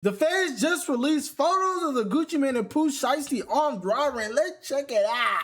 The feds just released photos of the Gucci Mane and Pooh Shiesty armed robbery. Let's check it out.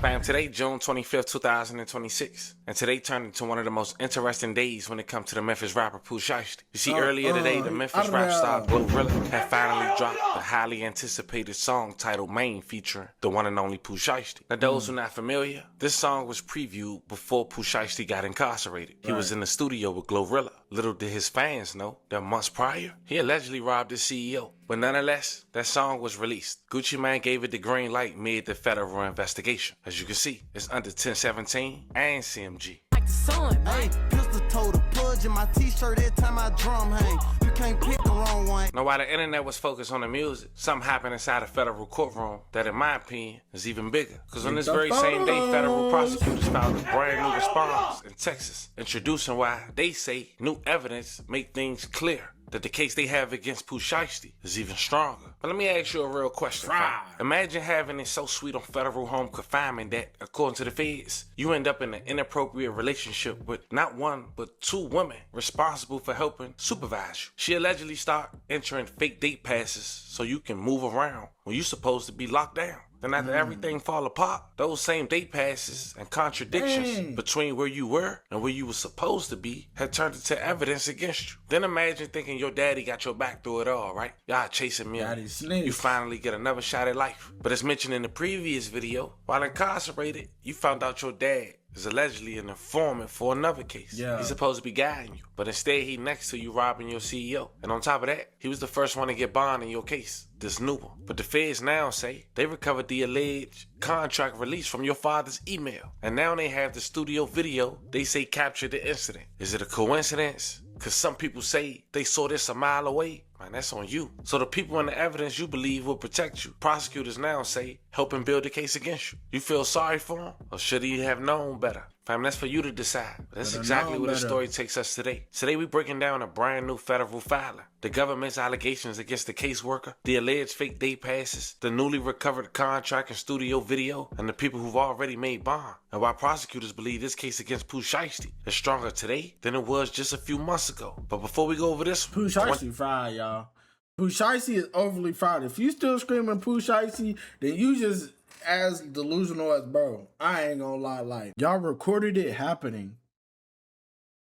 Fam, today, June 25th, 2026. And today turned into one of the most interesting days when it comes to the Memphis rapper Pooh Shiesty. You see, earlier today, the Memphis rap star Glorilla had finally dropped the highly anticipated song titled Main featuring the one and only Pooh Shiesty. Now, those who are not familiar, this song was previewed before Pooh Shiesty got incarcerated. He was in the studio with Glorilla. Little did his fans know that months prior, he allegedly robbed his CEO. But nonetheless, that song was released. Gucci Mane gave it the green light mid the federal investigation. As you can see, it's under 1017 and CMG. Like the sun, hey, pistol told a pudge in my t-shirt every time I drum hang. You can't pick the wrong one. Now, while the internet was focused on the music, something happened inside a federal courtroom that, in my opinion, is even bigger. Because on this very same day, federal prosecutors filed a brand new response in Texas, introducing why they say new evidence make things clear that the case they have against Pooh Shiesty is even stronger. But let me ask you a real question. Imagine having it so sweet on federal home confinement that, according to the feds, you end up in an inappropriate relationship with not one, but two women responsible for helping supervise you. She allegedly started entering fake date passes so you can move around when you're supposed to be locked down. Then after everything fall apart, those same date passes and contradictions between where you were and where you were supposed to be had turned into evidence against you. Then imagine thinking your daddy got your back through it all, right? Y'all chasing me. You finally get another shot at life. But as mentioned in the previous video, while incarcerated, you found out your dad is allegedly an informant for another case. He's supposed to be guiding you, but instead he next to you robbing your CEO. And on top of that, he was the first one to get bond in your case, this new one. But the feds now say they recovered the alleged contract release from your father's email. And now they have the studio video they say captured the incident. Is it a coincidence? Because some people say they saw this a mile away. Man, that's on you. So the people and the evidence you believe will protect you. Prosecutors now say helping build a case against you. You feel sorry for him? Or should he have known better? Fam, that's for you to decide. But that's exactly where the story takes us today. Today we breaking down a brand new federal filing. The government's allegations against the caseworker, the alleged fake day passes, the newly recovered contract and studio video, and the people who've already made bond. And why prosecutors believe this case against Pooh Shiesty is stronger today than it was just a few months ago. But before we go over this, Pooh Shiesty fried, y'all. Pooh Shiesty is overly fried. If you still screaming Pooh Shiesty, then you just as delusional as bro. I ain't gonna lie, like, y'all recorded it happening.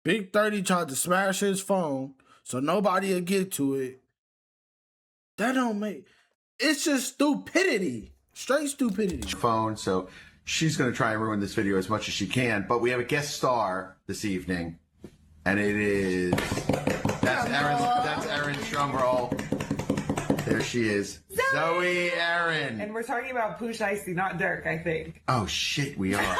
Big 30 tried to smash his phone so nobody would get to it. That don't make... It's just stupidity. Straight stupidity. Phone, so she's gonna try and ruin this video as much as she can, but we have a guest star this evening, and it is... That's Erin's drum roll. There she is. Zoe Aaron. And we're talking about Pooh Shiesty, not Dirk, I think. Oh, shit, we are.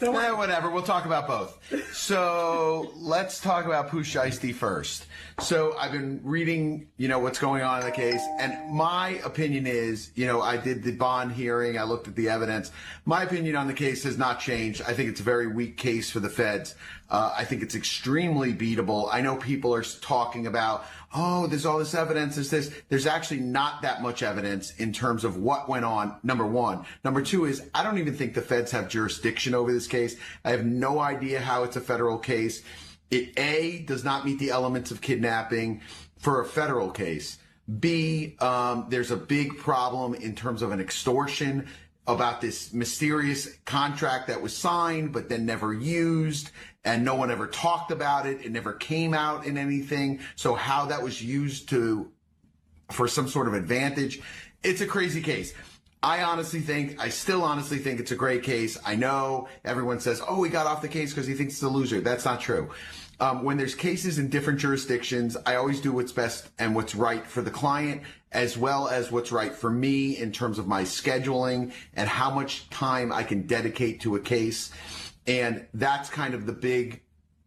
Whatever. We'll talk about both. So let's talk about Pooh Shiesty first. So I've been reading, what's going on in the case. And my opinion is, I did the bond hearing. I looked at the evidence. My opinion on the case has not changed. I think it's a very weak case for the feds. I think it's extremely beatable. I know people are talking about, oh, there's all this evidence, there's actually not that much evidence in terms of what went on, number one. Number two is, I don't even think the feds have jurisdiction over this case. I have no idea how it's a federal case. It, A, does not meet the elements of kidnapping for a federal case. B, there's a big problem in terms of an extortion about this mysterious contract that was signed but then never used, and no one ever talked about it. It never came out in anything. So how that was used for some sort of advantage, it's a crazy case. I still honestly think it's a great case. I know everyone says, oh, he got off the case because he thinks it's a loser. That's not true. When there's cases in different jurisdictions, I always do what's best and what's right for the client, as well as what's right for me in terms of my scheduling and how much time I can dedicate to a case. And that's kind of the big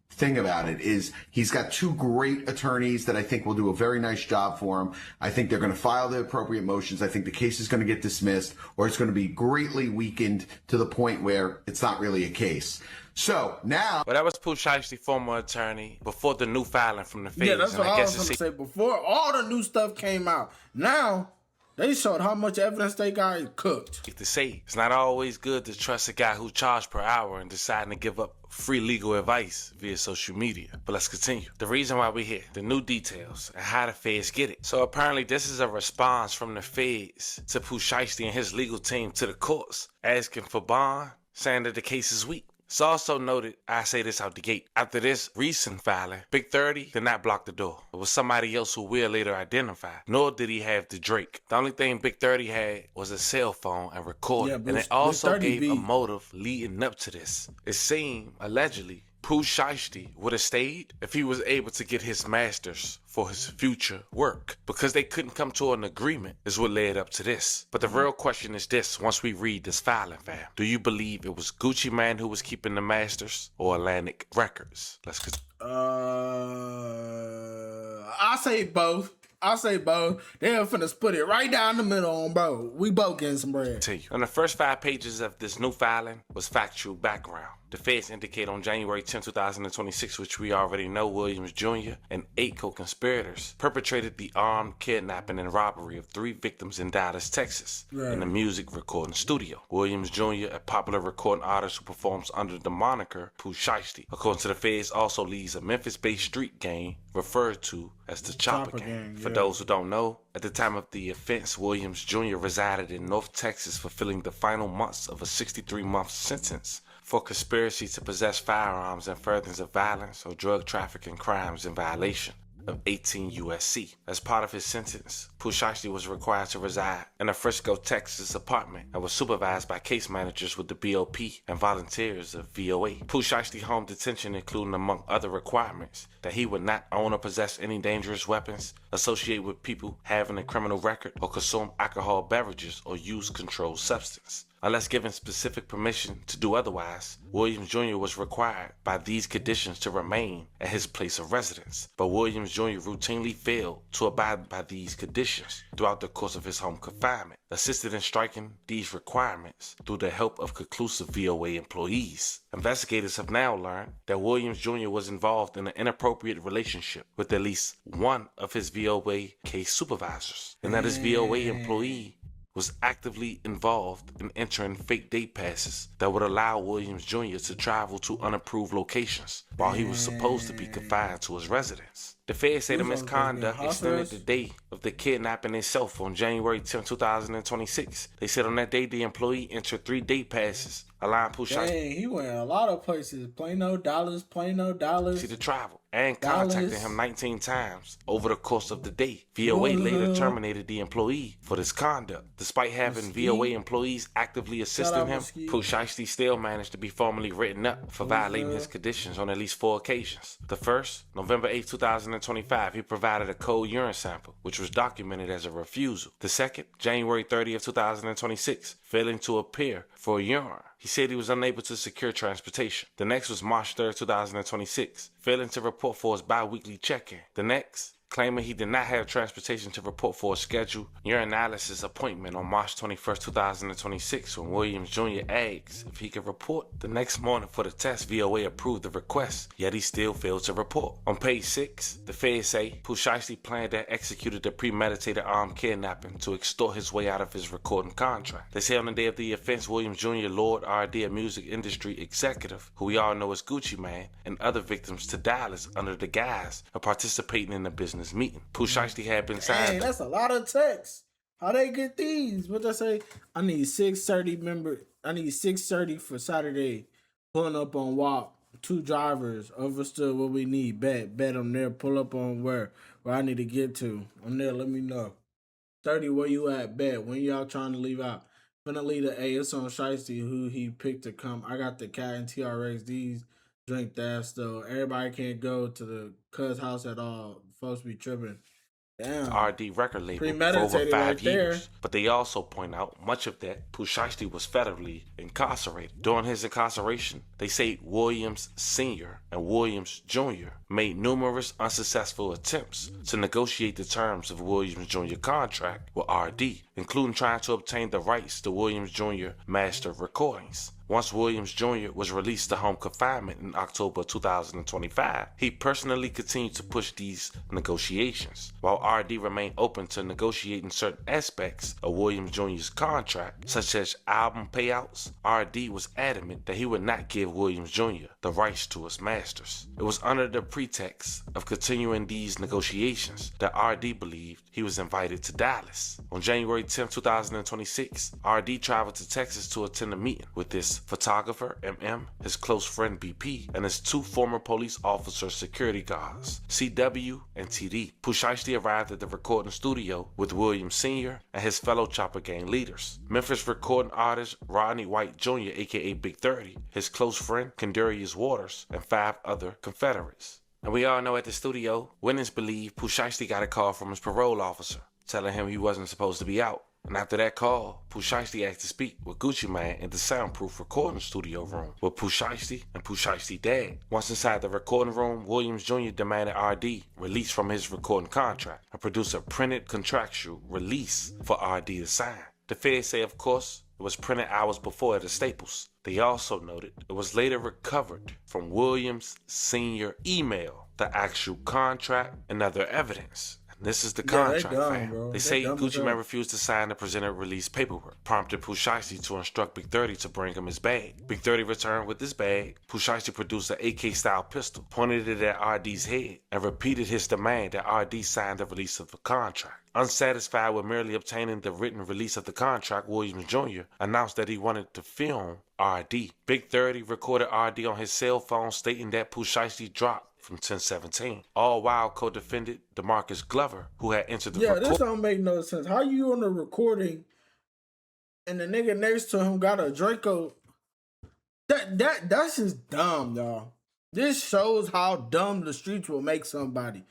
thing about it, is he's got two great attorneys that I think will do a very nice job for him. I think they're going to file the appropriate motions. I think the case is going to get dismissed, or it's going to be greatly weakened to the point where it's not really a case. So now... Well, that was Pooh Shiesty, former attorney, before the new filing from the feds. Yeah, that's what I was going to say. Before all the new stuff came out. Now, They showed how much evidence they got cooked. To say it's not always good to trust a guy who charged per hour and deciding to give up free legal advice via social media. But let's continue. The reason why we're here, the new details, and how the feds get it. So apparently this is a response from the feds to Pooh Shiesty and his legal team to the courts, asking for bond, saying that the case is weak. It's also noted, I say this out the gate, after this recent filing, Big 30 did not block the door. It was somebody else who we'll later identify, nor did he have the Drake. The only thing Big 30 had was a cell phone and recording, and it also gave a motive leading up to this. It seemed, allegedly, Pooh Shiesty would have stayed if he was able to get his masters for his future work. Because they couldn't come to an agreement is what led up to this. But the real question is this, once we read this filing, fam. Do you believe it was Gucci Mane who was keeping the masters or Atlantic Records? Let's continue. I say both. They're finna split it right down the middle on bro. We both getting some bread. Tell you. On the first 5 pages of this new filing was factual background. The feds indicate on January 10, 2026, which we already know, Williams Jr. and 8 co-conspirators perpetrated the armed kidnapping and robbery of 3 victims in Dallas, Texas, in a music recording studio. Williams Jr., a popular recording artist who performs under the moniker Pooh Shiesty, according to the feds, also leads a Memphis-based street gang referred to as the Chopper Gang. For those who don't know, at the time of the offense, Williams Jr. resided in North Texas, fulfilling the final months of a 63-month sentence for conspiracy to possess firearms and furtherance of violence or drug trafficking crimes in violation of 18 USC. As part of his sentence, Pooh Shiesty was required to reside in a Frisco, Texas apartment and was supervised by case managers with the BOP and volunteers of VOA. Pooh Shiesty home detention including, among other requirements, that he would not own or possess any dangerous weapons, associate with people having a criminal record, or consume alcohol beverages or use controlled substance. Unless given specific permission to do otherwise, Williams Jr. was required by these conditions to remain at his place of residence. But Williams Jr. routinely failed to abide by these conditions throughout the course of his home confinement, assisted in striking these requirements through the help of conclusive VOA employees. Investigators have now learned that Williams Jr. was involved in an inappropriate relationship with at least one of his VOA case supervisors, and that his VOA employee was actively involved in entering fake date passes that would allow Williams Jr. to travel to unapproved locations while he was supposed to be confined to his residence. The feds say the misconduct extended the day of the kidnapping itself on January 10, 2026. They said on that day the employee entered 3 date passes, allowing Pooh Shiesty. Dang, he went a lot of places. Plano, Dallas. To travel and contacted him 19 times over the course of the day. VOA later terminated the employee for this conduct. Despite having VOA employees actively assisting him, Pooh Shiesty still managed to be formally written up for violating his conditions on at least 4 occasions. The first, November 8, 2025, he provided a cold urine sample, which was documented as a refusal. The second, January 30, 2026, failing to appear for a urine. He said he was unable to secure transportation. The next was March 3, 2026, failing to report for his bi-weekly check-in. The next, claiming he did not have transportation to report for a scheduled urinalysis appointment on March 21st, 2026, when Williams Jr. asked if he could report the next morning for the test. VOA approved the request, yet he still failed to report. On page 6, the feds say Pooh Shiesty planned and executed the premeditated armed kidnapping to extort his way out of his recording contract. They say on the day of the offense, Williams Jr. lured R&D, a music industry executive, who we all know as Gucci Mane, and other victims to Dallas under the guise of participating in the business meeting. Pooh Shiesty had been signed. Hey, that's a lot of text. How they get these? What they say? I need 630 for Saturday. Pulling up on WAP. 2 drivers. Understood what we need. Bet them there. Pull up on where I need to get to. I'm there. Let me know. 30, where you at? Bet. When y'all trying to leave out? Finna leave the A. It's on Shiesty who he picked to come. I got the cat and TRX. These drink that still. Everybody can't go to the cuz house at all. Folks be tripping. Damn. R&D record label for over 5 years. But they also point out much of that Pooh Shiesty was federally incarcerated. During his incarceration, they say Williams Sr. and Williams Jr. made numerous unsuccessful attempts to negotiate the terms of Williams Jr. contract with R&D, including trying to obtain the rights to Williams Jr. master recordings. Once Williams Jr. was released to home confinement in October 2025, he personally continued to push these negotiations. While RD remained open to negotiating certain aspects of Williams Jr.'s contract, such as album payouts, RD was adamant that he would not give Williams Jr. the rights to his masters. It was under the pretext of continuing these negotiations that RD believed he was invited to Dallas. On January 10, 2026, RD traveled to Texas to attend a meeting with his photographer, MM, his close friend BP, and his 2 former police officer security guards, CW and TD. Pooh Shiesty arrived at the recording studio with Williams Sr. and his fellow Chopper Gang leaders. Memphis recording artist Rodney White Jr., aka Big 30, his close friend Kendarius Waters, and 5 other Confederates. And we all know at the studio, witnesses believe Pooh Shiesty got a call from his parole officer telling him he wasn't supposed to be out. And after that call, Pooh Shiesty asked to speak with Gucci Mane in the soundproof recording studio room with Pooh Shiesty and Pooh Shiesty dad. Once inside the recording room, Williams Jr. demanded RD release from his recording contract and produce a printed contractual release for RD to sign. The feds say, of course, it was printed hours before at the Staples. They also noted it was later recovered from Williams Sr. email, the actual contract, and other evidence. This is the contract, fam. Bro. They say Gucci Mane refused to sign the presented release paperwork, prompted Pooh Shiesty to instruct Big 30 to bring him his bag. Big 30 returned with his bag. Pooh Shiesty produced an AK-style pistol, pointed it at RD's head, and repeated his demand that RD sign the release of the contract. Unsatisfied with merely obtaining the written release of the contract, Williams Jr. announced that he wanted to film RD. Big 30 recorded RD on his cell phone, stating that Pooh Shiesty dropped from 1017. All while co-defendant DeMarcus Glover, who had entered the this don't make no sense. How you on the recording and the nigga next to him got a Draco? That's just dumb, y'all. This shows how dumb the streets will make somebody.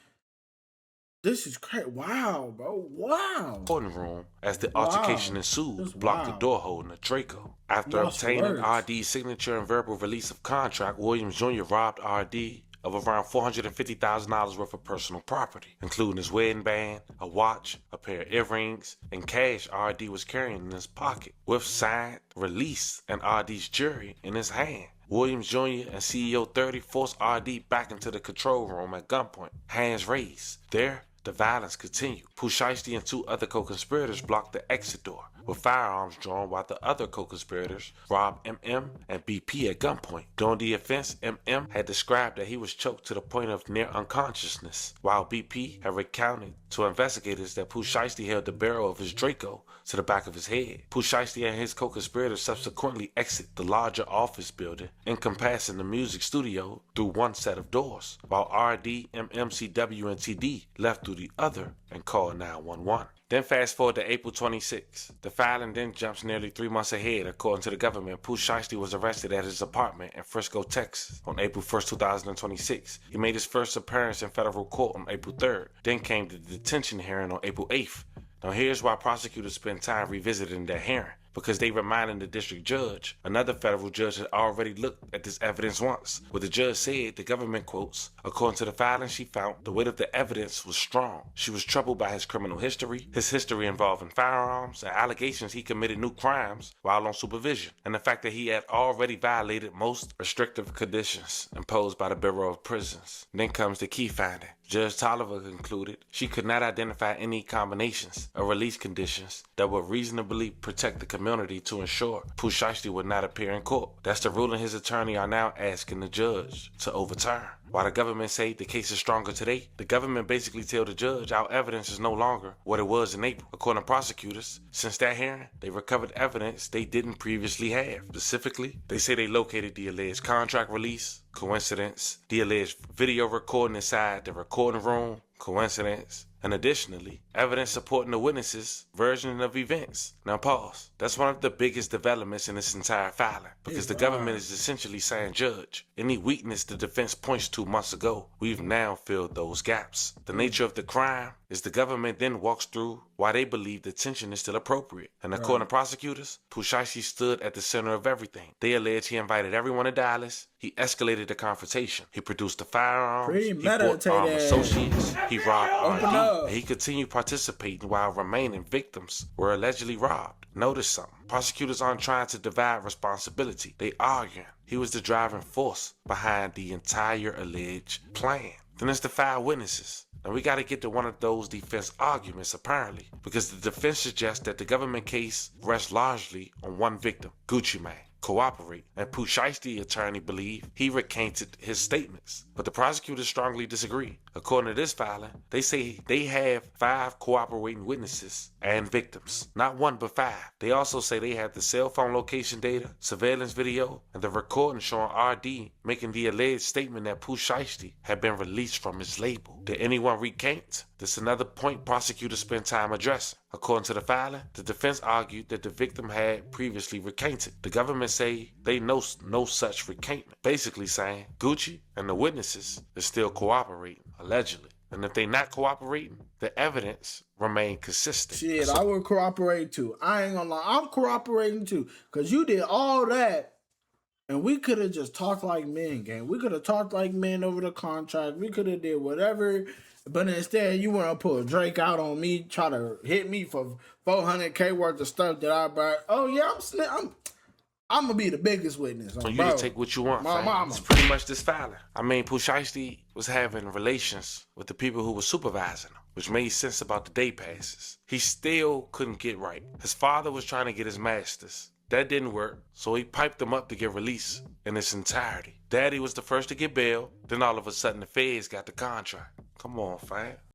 This is crazy. Wow, bro. Wow. Recording room as the altercation ensued, blocked the door holding a Draco. After obtaining RD's signature and verbal release of contract, Williams Jr. robbed RD of around $450,000 worth of personal property, including his wedding band, a watch, a pair of earrings, and cash RD was carrying in his pocket, with signed release and RD's jury in his hand. Williams Jr. and CEO 30 forced RD back into the control room at gunpoint, hands raised. There, the violence continued. Pooh Shiesty and 2 other co-conspirators blocked the exit door with firearms drawn, while the other co-conspirators robbed MM and BP at gunpoint. During the offense, MM had described that he was choked to the point of near unconsciousness, while BP had recounted to investigators that Pooh Shiesty held the barrel of his Draco to the back of his head. Pooh Shiesty and his co-conspirators subsequently exit the larger office building, encompassing the music studio through one set of doors, while RD, MMCW, and TD left through the other and called 911. Then fast forward to April 26. The filing then jumps nearly 3 months ahead. According to the government, Pooh Shiesty was arrested at his apartment in Frisco, Texas on April 1st, 2026. He made his first appearance in federal court on April 3rd. Then came the detention hearing on April 8th. Now here's why prosecutors spend time revisiting that hearing. Because they reminded the district judge, another federal judge had already looked at this evidence once. What the judge said, the government quotes, according to the filing she found, the weight of the evidence was strong. She was troubled by his criminal history, his history involving firearms, and allegations he committed new crimes while on supervision, and the fact that he had already violated most restrictive conditions imposed by the Bureau of Prisons. Then comes the key finding. Judge Tolliver concluded she could not identify any combinations of release conditions that would reasonably protect the community to ensure Pooh Shiesty would not appear in court. That's the ruling his attorney are now asking the judge to overturn. While the government say the case is stronger today, the government basically tell the judge our evidence is no longer what it was in April. According to prosecutors, since that hearing, they recovered evidence they didn't previously have. Specifically, they say they located the alleged contract release, coincidence, the alleged video recording inside the recording room, coincidence, and additionally, evidence supporting the witnesses' version of events. Now pause. That's one of the biggest developments in this entire filing, because the government is essentially saying, Judge, any weakness the defense points to months ago, we've now filled those gaps. The nature of the crime is the government then walks through why they believe detention is still appropriate. And according to prosecutors, Pooh Shiesty stood at the center of everything. They allege he invited everyone to Dallas. He escalated the confrontation. He produced the firearms. He brought armed associates. He robbed Open RD, up. and he continued participating while remaining victims were allegedly robbed. Notice something. Prosecutors aren't trying to divide responsibility. They arguing he was the driving force behind the entire alleged plan. Then there's the 5 witnesses. Now we got to get to one of those defense arguments apparently, because the defense suggests that the government case rests largely on one victim, Gucci Mane, cooperate, and Pooh Shiesty attorney believe he recanted his statements. But the prosecutors strongly disagree. According to this filing, they say they have 5 cooperating witnesses and victims. Not 1, but 5. They also say they had the cell phone location data, surveillance video, and the recording showing RD making the alleged statement that Pooh Shiesty had been released from his label. Did anyone recant? This is another point prosecutors spend time addressing. According to the filing, the defense argued that the victim had previously recanted. The government say they know no such recantment, basically saying Gucci and the witnesses is still cooperating, allegedly. And if they not cooperating, the evidence remain consistent. Shit, I would cooperate too. I ain't gonna lie, I'm cooperating too. Cause you did all that, and we could have just talked like men, gang. We could have talked like men over the contract. We could have did whatever. But instead, you want to pull Drake out on me, try to hit me for $400K worth of stuff that I bought. Oh yeah, I'm gonna be the biggest witness. So you to take what you want, my fam. mama. It's pretty much this filing. I mean, Pooh Shiesty was having relations with the people who were supervising him, which made sense about the day passes. He still couldn't get right. His father was trying to get his master's. That didn't work, so he piped him up to get released in its entirety. Daddy was the first to get bail, then all of a sudden the feds got the contract. Come on, fam.